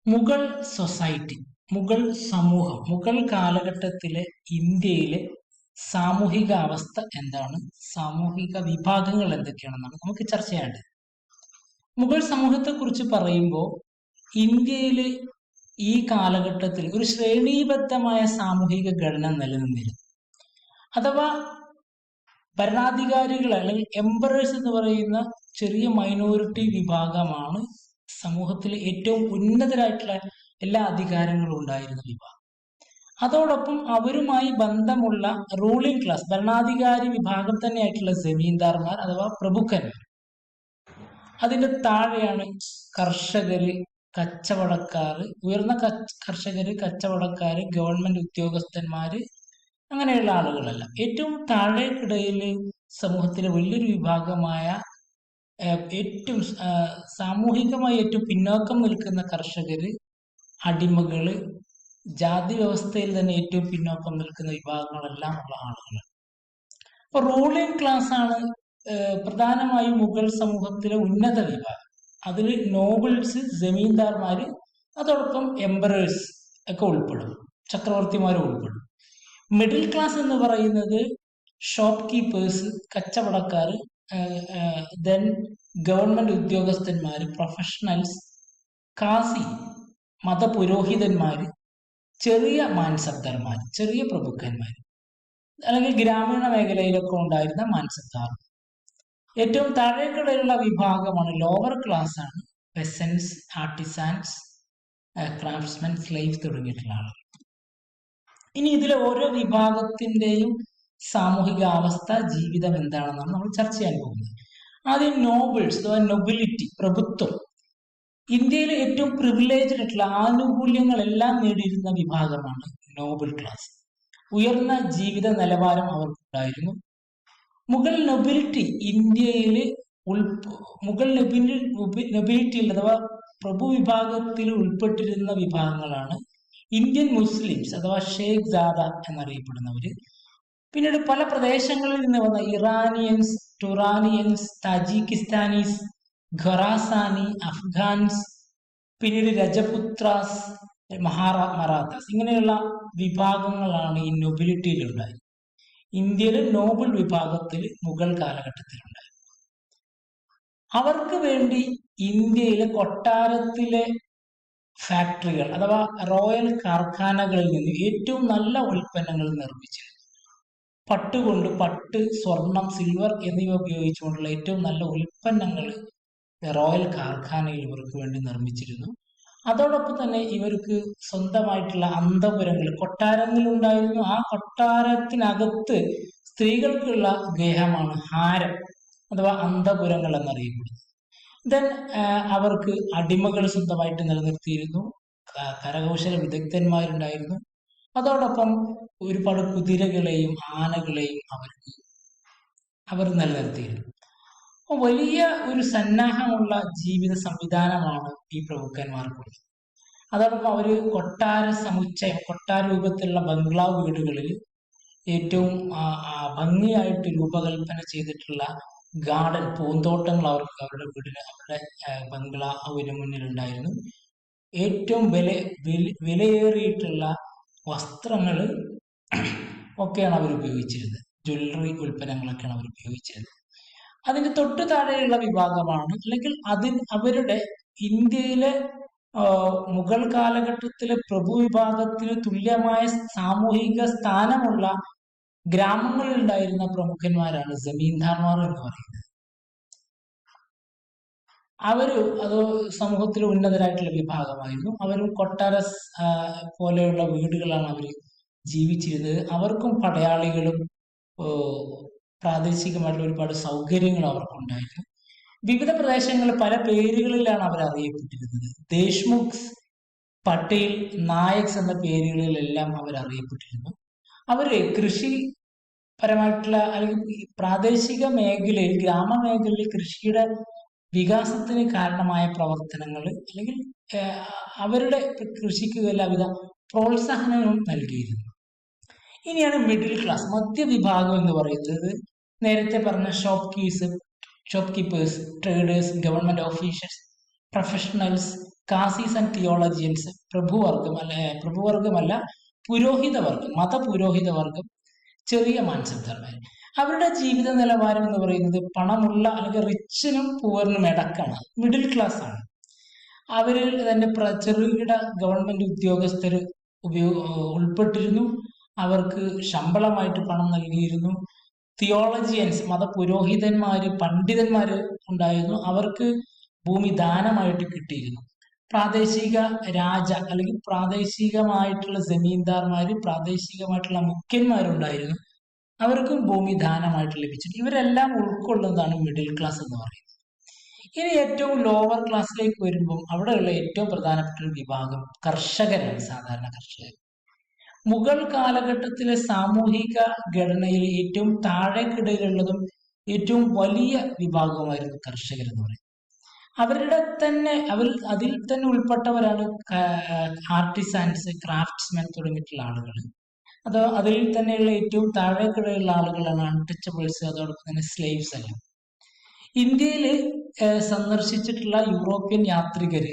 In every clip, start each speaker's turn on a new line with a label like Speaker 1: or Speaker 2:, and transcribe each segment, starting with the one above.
Speaker 1: Mughal society, Mughal സമൂഹം, മുഗൾ കാലഘട്ടത്തിലെ ഇന്ത്യയിലെ സാമൂഹിക അവസ്ഥ എന്താണ്, സാമൂഹിക വിഭാഗങ്ങൾ എന്തൊക്കെയാണെന്നാണ് നമുക്ക് ചർച്ച ചെയ്യേണ്ടത്. മുഗൾ സമൂഹത്തെ കുറിച്ച് പറയുമ്പോൾ ഇന്ത്യയില് ഈ കാലഘട്ടത്തിൽ ഒരു ശ്രേണീബദ്ധമായ സാമൂഹിക ഘടന നിലനിന്നിരുന്നു. അഥവാ ഭരണാധികാരികൾ അല്ലെങ്കിൽ എംപറേഴ്സ് എന്ന് പറയുന്ന ചെറിയ മൈനോറിറ്റി വിഭാഗമാണ് സമൂഹത്തിൽ ഏറ്റവും ഉന്നതരായിട്ടുള്ള എല്ലാ അധികാരങ്ങളും ഉണ്ടായിരുന്ന വിഭാഗം. അതോടൊപ്പം അവരുമായി ബന്ധമുള്ള റൂളിംഗ് ക്ലാസ്, ഭരണാധികാരി വിഭാഗം തന്നെയായിട്ടുള്ള ജമീന്ദാർമാർ അഥവാ പ്രഭുക്കന്മാർ. അതിന്റെ താഴെയാണ് കർഷകര്, കച്ചവടക്കാര്, ഉയർന്ന കർഷകര്, കച്ചവടക്കാര്, ഗവൺമെന്റ് ഉദ്യോഗസ്ഥന്മാര്, അങ്ങനെയുള്ള ആളുകളല്ല. ഏറ്റവും താഴേക്കിടയിൽ സമൂഹത്തിലെ വലിയൊരു വിഭാഗമായ ഏറ്റവും സാമൂഹികമായി ഏറ്റവും പിന്നോക്കം നിൽക്കുന്ന കർഷകര്, അടിമകള്, ജാതി വ്യവസ്ഥയിൽ തന്നെ ഏറ്റവും പിന്നോക്കം നിൽക്കുന്ന വിഭാഗങ്ങളെല്ലാം ഉള്ള ആളുകൾ. അപ്പൊ റൂളിംഗ് ക്ലാസ് ആണ് പ്രധാനമായും മുഗൾ സമൂഹത്തിലെ ഉന്നത വിഭാഗം. അതിൽ നോബിൾസ്, ജമീന്ദാർമാര്, അതോടൊപ്പം എംപറേഴ്സ് ഒക്കെ ഉൾപ്പെടും, ചക്രവർത്തിമാരും ഉൾപ്പെടും. മിഡിൽ ക്ലാസ് എന്ന് പറയുന്നത് ഷോപ്പ് കീപ്പേഴ്സ്, കച്ചവടക്കാര്, ദെൻ ഗവൺമെന്റ് ഉദ്യോഗസ്ഥന്മാര്, പ്രൊഫഷണൽസ്, കാസി, മതപുരോഹിതന്മാര്, ചെറിയ മാൻസബ്ദർമാർ, ചെറിയ പ്രഭുക്കന്മാർ, അല്ലെങ്കിൽ ഗ്രാമീണ മേഖലയിലൊക്കെ ഉണ്ടായിരുന്ന മാൻസബ്ദാർ. ഏറ്റവും താഴേക്കിടയിലുള്ള വിഭാഗമാണ് ലോവർ ക്ലാസ് ആണ് പെസൻസ്, ആർട്ടിസാൻസ്, ക്രാഫ്റ്റ്സ്മെൻ, സ്ലേവ് തുടങ്ങിയിട്ടുള്ള ആളുകൾ. ഇനി ഇതിലെ ഓരോ വിഭാഗത്തിന്റെയും സാമൂഹിക അവസ്ഥ, ജീവിതം എന്താണെന്നാണ് നമ്മൾ ചർച്ച ചെയ്യാൻ പോകുന്നത്. ആദ്യം നോബിൾസ് അഥവാ നൊബിലിറ്റി, പ്രഭുത്വം. ഇന്ത്യയിലെ ഏറ്റവും പ്രിവിലേജ്ഡ് ആയിട്ടുള്ള ആനുകൂല്യങ്ങളെല്ലാം നേടിയിരുന്ന വിഭാഗമാണ് നോബിൾ ക്ലാസ്. ഉയർന്ന ജീവിത നിലവാരം അവർക്കുണ്ടായിരുന്നു. മുഗൾ നൊബിലിറ്റി ഇന്ത്യയിൽ മുഗൾ നൊബിലിറ്റിയിൽ അഥവാ പ്രഭു വിഭാഗത്തിൽ ഉൾപ്പെട്ടിരുന്ന വിഭാഗങ്ങളാണ് ഇന്ത്യൻ മുസ്ലിംസ് അഥവാ ഷേഖ് സാദ എന്നറിയപ്പെടുന്നവര്. പിന്നീട് പല പ്രദേശങ്ങളിൽ നിന്ന് വന്ന ഇറാനിയൻസ്, ടുറാനിയൻസ്, താജിക്കിസ്ഥാനീസ്, ഖൊറാസാനി, അഫ്ഗാൻസ്, പിന്നീട് രജപുത്രാസ്, മറാത്താസ്, ഇങ്ങനെയുള്ള വിഭാഗങ്ങളാണ് ഈ നൊബിലിറ്റിയിലുണ്ടായത്. ഇന്ത്യയിലെ നോബിൾ വിഭാഗത്തിൽ മുഗൾ കാലഘട്ടത്തിലുണ്ടായി. അവർക്ക് വേണ്ടി ഇന്ത്യയിലെ കൊട്ടാരത്തിലെ ഫാക്ടറികൾ അഥവാ റോയൽ കാർഖാനകളിൽ നിന്ന് ഏറ്റവും നല്ല ഉൽപ്പന്നങ്ങൾ നിർമ്മിച്ചിരുന്നു. പട്ടുകൊണ്ട്, പട്ട്, സ്വർണം, സിൽവർ എന്നിവ ഉപയോഗിച്ചുകൊണ്ടുള്ള ഏറ്റവും നല്ല ഉൽപ്പന്നങ്ങൾ റോയൽ കാർഖാനയിൽ ഇവർക്ക് വേണ്ടി നിർമ്മിച്ചിരുന്നു. അതോടൊപ്പം തന്നെ ഇവർക്ക് സ്വന്തമായിട്ടുള്ള അന്തപുരങ്ങൾ, കൊട്ടാരങ്ങളുണ്ടായിരുന്നു. ആ കൊട്ടാരത്തിനകത്ത് സ്ത്രീകൾക്കുള്ള ഗേഹമാണ് ഹാരം അഥവാ അന്തപുരങ്ങൾ എന്നറിയപ്പെടുന്നത്. ദെൻ അവർക്ക് അടിമകൾ സ്വന്തമായിട്ട് നിലനിർത്തിയിരുന്നു, കരകൗശല വിദഗ്ധന്മാരുണ്ടായിരുന്നു. അതോടൊപ്പം ഒരുപാട് കുതിരകളെയും ആനകളെയും അവർ നിലനിർത്തിയിരുന്നു. വലിയ ഒരു സന്നാഹമുള്ള ജീവിത സംവിധാനമാണ് ഈ പ്രഭുക്കന്മാർക്കുള്ളത്. അതോടൊപ്പം അവര് കൊട്ടാര സമുച്ചയം, കൊട്ടാര രൂപത്തിലുള്ള ബംഗ്ലാവ് വീടുകളിൽ ഏറ്റവും ഭംഗിയായിട്ട് രൂപകൽപ്പന ചെയ്തിട്ടുള്ള ഗാർഡൻ, പൂന്തോട്ടങ്ങൾ അവർക്ക് അവരുടെ വീടിന്, അവരുടെ ബംഗ്ലാവിന് മുന്നിലുണ്ടായിരുന്നു. ഏറ്റവും വിലയേറിയിട്ടുള്ള വസ്ത്രങ്ങൾ ഒക്കെയാണ് അവർ ഉപയോഗിച്ചിരുന്നത്, ജ്വല്ലറി ഉൽപ്പന്നങ്ങളൊക്കെയാണ് അവർ ഉപയോഗിച്ചിരുന്നത്. അതിന്റെ തൊട്ടു താഴെയുള്ള വിഭാഗമാണ്, അല്ലെങ്കിൽ അവരുടെ ഇന്ത്യയിലെ മുഗൾ കാലഘട്ടത്തിലെ പ്രഭു വിഭാഗത്തിന് തുല്യമായ സാമൂഹിക സ്ഥാനമുള്ള ഗ്രാമങ്ങളിൽ ഉണ്ടായിരുന്ന പ്രമുഖന്മാരാണ് ജമീന്ദാർമാർ എന്ന് പറയുന്നത്. അത് സമൂഹത്തിലെ ഉന്നതരായിട്ടുള്ള വിഭാഗമായിരുന്നു. അവരും കൊട്ടാര പോലെയുള്ള വീടുകളാണ് അവർ ജീവിച്ചിരുന്നത്. അവർക്കും പടയാളികളും പ്രാദേശികമായിട്ടുള്ള ഒരുപാട് സൗകര്യങ്ങൾ അവർക്കുണ്ടായിരുന്നു. വിവിധ പ്രദേശങ്ങളിൽ പല പേരുകളിലാണ് അവർ അറിയപ്പെട്ടിരുന്നത്. ദേശ്മുഖ്, പട്ടേൽ, നായക്സ് എന്ന പേരുകളിലെല്ലാം അവർ അറിയപ്പെട്ടിരുന്നു. അവര് കൃഷിപരമായിട്ടുള്ള അല്ലെങ്കിൽ പ്രാദേശിക മേഖലയിൽ, ഗ്രാമമേഖലയിൽ കൃഷിയുടെ വികാസത്തിന് കാരണമായ പ്രവർത്തനങ്ങൾ, അല്ലെങ്കിൽ അവരുടെ കൃഷിക്ക് എല്ലാവിധ പ്രോത്സാഹനവും നൽകിയിരുന്നു. ഇനിയാണ് മിഡിൽ ക്ലാസ്, മധ്യവിഭാഗം എന്ന് പറയുന്നത്. നേരത്തെ പറഞ്ഞ shop keepers, traders, government officers, professionals, കാസീസ് ആൻഡ് തിയോളജിയൻസ്, പ്രഭുവർഗമല്ല പുരോഹിത വർഗം, മതപുരോഹിത വർഗം, ചെറിയ മാൻസബ്ദാർമാർ. അവരുടെ ജീവിത നിലവാരം എന്ന് പറയുന്നത് പണമുള്ള അല്ലെങ്കിൽ റിച്ചിനും പുവറിനും ഇടക്കാണ്, മിഡിൽ ക്ലാസ് ആണ്. അവരിൽ തന്നെ ചെറുകിട ഗവൺമെന്റ് ഉദ്യോഗസ്ഥർ ഉൾപ്പെട്ടിരുന്നു. അവർക്ക് ശമ്പളമായിട്ട് പണം നൽകിയിരുന്നു. തിയോളജിയൻസ്, മതപുരോഹിതന്മാര്, പണ്ഡിതന്മാര് ഉണ്ടായിരുന്നു. അവർക്ക് ഭൂമി ദാനമായിട്ട് കിട്ടിയിരുന്നു. പ്രാദേശിക രാജ അല്ലെങ്കിൽ പ്രാദേശികമായിട്ടുള്ള ജമീന്ദാർമാര്, പ്രാദേശികമായിട്ടുള്ള മുഖ്യന്മാരുണ്ടായിരുന്നു. അവർക്കും ഭൂമി ദാനമായിട്ട് ലഭിച്ചിട്ടുണ്ട്. ഇവരെല്ലാം ഉൾക്കൊള്ളുന്നതാണ് മിഡിൽ ക്ലാസ് എന്ന് പറയുന്നത്. ഇനി ഏറ്റവും ലോവർ ക്ലാസ്സിലേക്ക് വരുമ്പം അവിടെയുള്ള ഏറ്റവും പ്രധാനപ്പെട്ട ഒരു വിഭാഗം കർഷകരാണ്, സാധാരണ കർഷകർ. മുഗൾ കാലഘട്ടത്തിലെ സാമൂഹിക ഘടനയിൽ ഏറ്റവും താഴേക്കിടയിലുള്ളതും ഏറ്റവും വലിയ വിഭാഗമായിരുന്നു കർഷകർ എന്ന് പറയുന്നത്. അതിൽ തന്നെ ഉൾപ്പെട്ടവരാണ് ആർട്ടിസാൻസ്, ക്രാഫ്റ്റ്സ്മെൻ തുടങ്ങിയിട്ടുള്ള ആളുകൾ. അതിൽ തന്നെയുള്ള ഏറ്റവും താഴേക്കിടയിലുള്ള ആളുകളാണ് അൺടച്ചബിൾസ്, അതോടൊപ്പം തന്നെ സ്ലേവ്സ് എല്ലാം. ഇന്ത്യയിൽ സന്ദർശിച്ചിട്ടുള്ള യൂറോപ്യൻ യാത്രികര്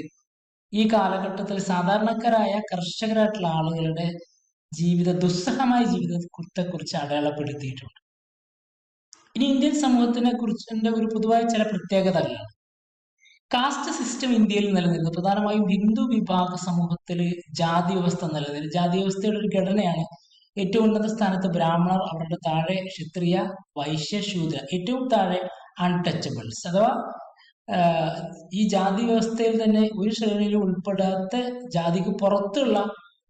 Speaker 1: ഈ കാലഘട്ടത്തിൽ സാധാരണക്കാരായ കർഷകരായിട്ടുള്ള ആളുകളുടെ ദുസ്സഹമായ ജീവിതത്തെക്കുറിച്ച് അടയാളപ്പെടുത്തിയിട്ടുണ്ട്. ഇനി ഇന്ത്യൻ സമൂഹത്തിനെ കുറിച്ച് ഒരു പൊതുവായ ചില പ്രത്യേകതകളാണ്. കാസ്റ്റ് സിസ്റ്റം ഇന്ത്യയിൽ നിലനിൽക്കുന്നത് പ്രധാനമായും ഹിന്ദു വിഭാഗ സമൂഹത്തിൽ ജാതി വ്യവസ്ഥ നിലനിൽക്കുന്നത്. ജാതി വ്യവസ്ഥയുടെ ഒരു ഘടനയാണ് ഏറ്റവും ഉന്നത സ്ഥാനത്ത് ബ്രാഹ്മണർ, അവരുടെ താഴെ ക്ഷത്രിയ, വൈശ്യ, ശൂദ്ര, ഏറ്റവും താഴെ അൺടച്ചബിൾസ്. അഥവാ ഈ ജാതി വ്യവസ്ഥയിൽ തന്നെ ഒരു ശ്രേണിയിലും ഉൾപ്പെടാത്ത, ജാതിക്ക് പുറത്തുള്ള,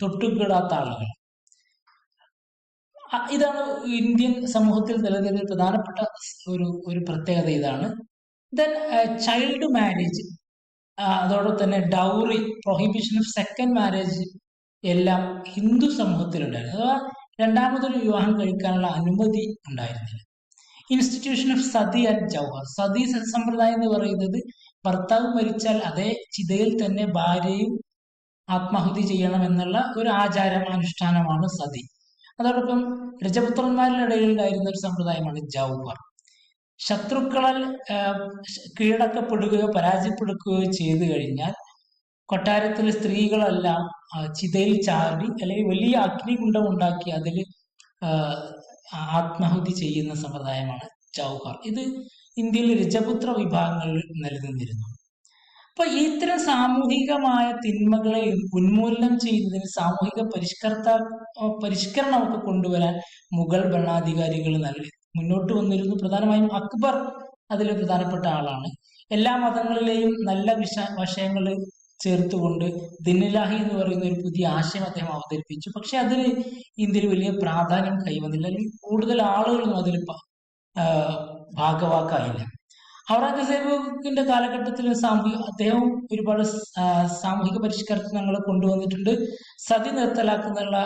Speaker 1: തൊട്ടുകിടാത്ത ആളുകൾ. ഇതാണ് ഇന്ത്യൻ സമൂഹത്തിൽ നിലനിൽക്കുന്ന പ്രധാനപ്പെട്ട ഒരു പ്രത്യേകത. ഇതാണ്. ദെൻ ചൈൽഡ് മാരേജ്, അതോടൊപ്പം തന്നെ dowry, prohibition of second marriage എല്ലാം ഹിന്ദു സമൂഹത്തിലുണ്ടായിരുന്നു. അഥവാ രണ്ടാമതൊരു വിവാഹം കഴിക്കാനുള്ള അനുമതി ഉണ്ടായിരുന്നില്ല. Institution of sati and jauhar. Sati സമ്പ്രദായം എന്ന് പറയുന്നത് ഭർത്താവ് മരിച്ചാൽ അതേ ചിതയിൽ തന്നെ ഭാര്യയും ആത്മാഹുതി ചെയ്യണം എന്നുള്ള ഒരു അനുഷ്ഠാനമാണ് സതി. അതോടൊപ്പം രജപുത്രന്മാരുടെ ഇടയിൽ ഉണ്ടായിരുന്ന ഒരു സമ്പ്രദായമാണ് ജൗഹർ. ശത്രുക്കളാൽ കീഴടക്കപ്പെടുകയോ പരാജയപ്പെടുകയോ ചെയ്തു കഴിഞ്ഞാൽ കൊട്ടാരത്തിലെ സ്ത്രീകളെല്ലാം ചിതയിൽ ചാടി അല്ലെങ്കിൽ വലിയ അഗ്നികുണ്ഡം ഉണ്ടാക്കി അതിൽ ആത്മാഹുതി ചെയ്യുന്ന സമ്പ്രദായമാണ് ജൗഹർ. ഇത് ഇന്ത്യയിലെ രജപുത്ര വിഭാഗങ്ങളിൽ നിലനിന്നിരുന്നു. അപ്പൊ ഇത്തരം സാമൂഹികമായ തിന്മകളെ ഉന്മൂലനം ചെയ്യുന്നതിന് സാമൂഹിക പരിഷ്കരണമൊക്കെ കൊണ്ടുവരാൻ മുഗൾ ഭരണാധികാരികൾ മുന്നോട്ട് വന്നിരുന്നു. പ്രധാനമായും അക്ബർ അതിൽ പ്രധാനപ്പെട്ട ആളാണ്. എല്ലാ മതങ്ങളിലെയും നല്ല വശങ്ങൾ ചേർത്തുകൊണ്ട് ദിനിലാഹി എന്ന് പറയുന്ന ഒരു പുതിയ ആശയം അദ്ദേഹം അവതരിപ്പിച്ചു. പക്ഷെ അതിന് ഇന്ത്യയിൽ വലിയ പ്രാധാന്യം കൈവന്നില്ല, അല്ലെങ്കിൽ കൂടുതൽ ആളുകളൊന്നും അതിൽ ഭാഗവാക്കായില്ല. ഔറംഗസേബിന്റെ കാലഘട്ടത്തിൽ അദ്ദേഹം ഒരുപാട് സാമൂഹിക പരിഷ്കരണങ്ങൾ കൊണ്ടുവന്നിട്ടുണ്ട്. സതി നിർത്തലാക്കുന്നുള്ള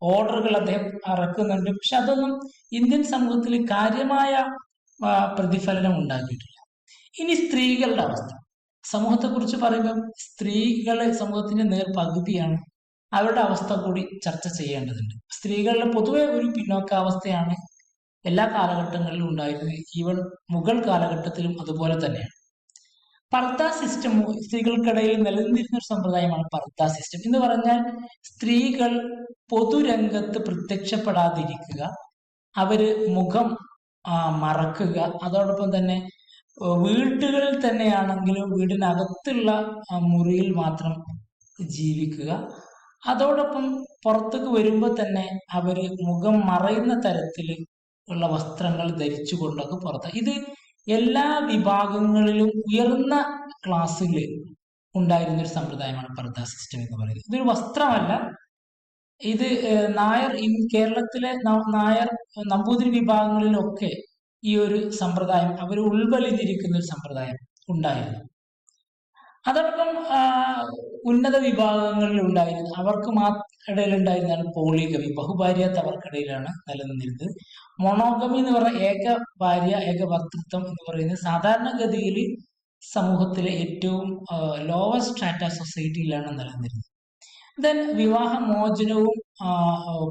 Speaker 1: ഓർഡറുകൾ അദ്ദേഹം ഇറക്കുന്നുണ്ട്. പക്ഷെ അതൊന്നും ഇന്ത്യൻ സമൂഹത്തിൽ കാര്യമായ പ്രതിഫലനം ഉണ്ടാക്കിയിട്ടില്ല. ഇനി സ്ത്രീകളുടെ അവസ്ഥ. സമൂഹത്തെ കുറിച്ച് പറയുമ്പോൾ സ്ത്രീകളെ സമൂഹത്തിന്റെ നേർപകുതിയാണ്. അവരുടെ അവസ്ഥ കൂടി ചർച്ച ചെയ്യേണ്ടതുണ്ട്. സ്ത്രീകളുടെ പൊതുവെ ഒരു പിന്നോക്കാവസ്ഥയാണ് എല്ലാ കാലഘട്ടങ്ങളിലും ഉണ്ടായിരുന്നത്. ഈവൻ മുഗൾ കാലഘട്ടത്തിലും അതുപോലെ തന്നെയാണ്. പർദ്ദ സിസ്റ്റം സ്ത്രീകൾക്കിടയിൽ നിലനിന്നിരുന്ന ഒരു സമ്പ്രദായമാണ് പർദ്ദ സിസ്റ്റം എന്ന് പറഞ്ഞാൽ സ്ത്രീകൾ പൊതുരംഗത്ത് പ്രത്യക്ഷപ്പെടാതിരിക്കുക, അവര് മുഖം മറക്കുക, അതോടൊപ്പം തന്നെ വീട്ടുകളിൽ തന്നെയാണെങ്കിലും വീടിനകത്തുള്ള മുറിയിൽ മാത്രം ജീവിക്കുക, അതോടൊപ്പം പുറത്തേക്ക് വരുമ്പോൾ തന്നെ അവര് മുഖം മറയുന്ന തരത്തിൽ ഉള്ള വസ്ത്രങ്ങൾ ധരിച്ചുകൊണ്ടൊക്കെ പുറത്ത്. ഇത് എല്ലാ വിഭാഗങ്ങളിലും ഉയർന്ന ക്ലാസ്സിൽ ഉണ്ടായിരുന്ന ഒരു സമ്പ്രദായമാണ് പർദ്ദ സിസ്റ്റം എന്ന് പറയുന്നത്. ഇതൊരു വസ്ത്രമല്ല. ഇത് കേരളത്തിലെ നായർ നമ്പൂതിരി വിഭാഗങ്ങളിലൊക്കെ ഈ ഒരു സമ്പ്രദായം അവർ ഉൾവലിഞ്ഞിരിക്കുന്ന ഒരു സമ്പ്രദായം ഉണ്ടായിരുന്നു. അതോടൊപ്പം ഉന്നത വിഭാഗങ്ങളിൽ ഉണ്ടായിരുന്നു, അവർക്ക് ഇടയിലുണ്ടായിരുന്നതാണ് പോളിഗമി, ബഹുഭാര്യത്ത് അവർക്കിടയിലാണ് നിലനിന്നിരുന്നത്. മൊണോഗമി എന്ന് പറഞ്ഞ ഏക ഭാര്യ ഏക ഭർത്തൃത്വം എന്ന് പറയുന്നത് സാധാരണഗതിയിൽ സമൂഹത്തിലെ ഏറ്റവും ലോവർ സ്ട്രാറ്റ സൊസൈറ്റിയിലാണ് നിലനിന്നിരുന്നത്. ദെൻ വിവാഹമോചനവും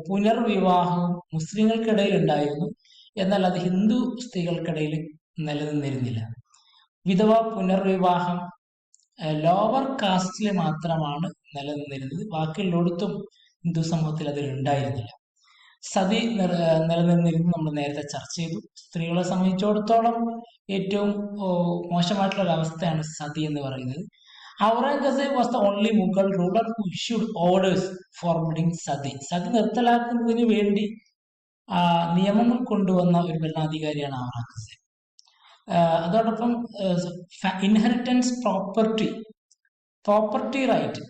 Speaker 1: പുനർവിവാഹവും മുസ്ലിങ്ങൾക്കിടയിൽ ഉണ്ടായിരുന്നു, എന്നാൽ അത് ഹിന്ദു സ്ത്രീകൾക്കിടയിൽ നിലനിന്നിരുന്നില്ല. വിധവ പുനർവിവാഹം, ലോവർ കാസ്റ്റിൽ മാത്രമാണ് നിലനിന്നിരുന്നത്. ബാക്കിയുള്ളിടത്തും ഹിന്ദു സമൂഹത്തിൽ അതിൽ ഉണ്ടായിരുന്നില്ല. സതി നിലനിന്നിരുന്നു നമ്മൾ നേരത്തെ ചർച്ച ചെയ്തു. സ്ത്രീകളെ സംബന്ധിച്ചിടത്തോളം ഏറ്റവും മോശമായിട്ടുള്ള ഒരു അവസ്ഥയാണ് സതി എന്ന് പറയുന്നത്. Aurangzeb was the only Mughal ruler who issued orders forbidding sati. Sati നിർത്തലാക്കുന്നതിന് വേണ്ടി നിയമങ്ങൾ കൊണ്ടുവന്ന ഒരു ഭരണാധികാരിയാണ് ഔറംഗസേബ്. അതോടൊപ്പം ഇൻഹെറിറ്റൻസ് പ്രോപ്പർട്ടി റൈറ്റ്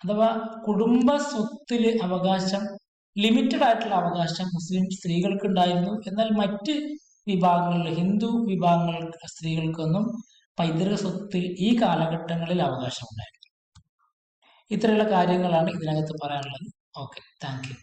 Speaker 1: അഥവാ കുടുംബ സ്വത്തില് അവകാശം, ലിമിറ്റഡ് ആയിട്ടുള്ള അവകാശം മുസ്ലിം സ്ത്രീകൾക്ക് ഉണ്ടായിരുന്നു. എന്നാൽ മറ്റ് വിഭാഗങ്ങളിൽ, ഹിന്ദു വിഭാഗങ്ങൾ സ്ത്രീകൾക്കൊന്നും പൈതൃക സ്വത്തിൽ ഈ കാലഘട്ടങ്ങളിൽ അവകാശം ഉണ്ടായിരുന്നു. ഇത്രയുള്ള കാര്യങ്ങളാണ് ഇതിനകത്ത് പറയാനുള്ളത്. Okay, thank you.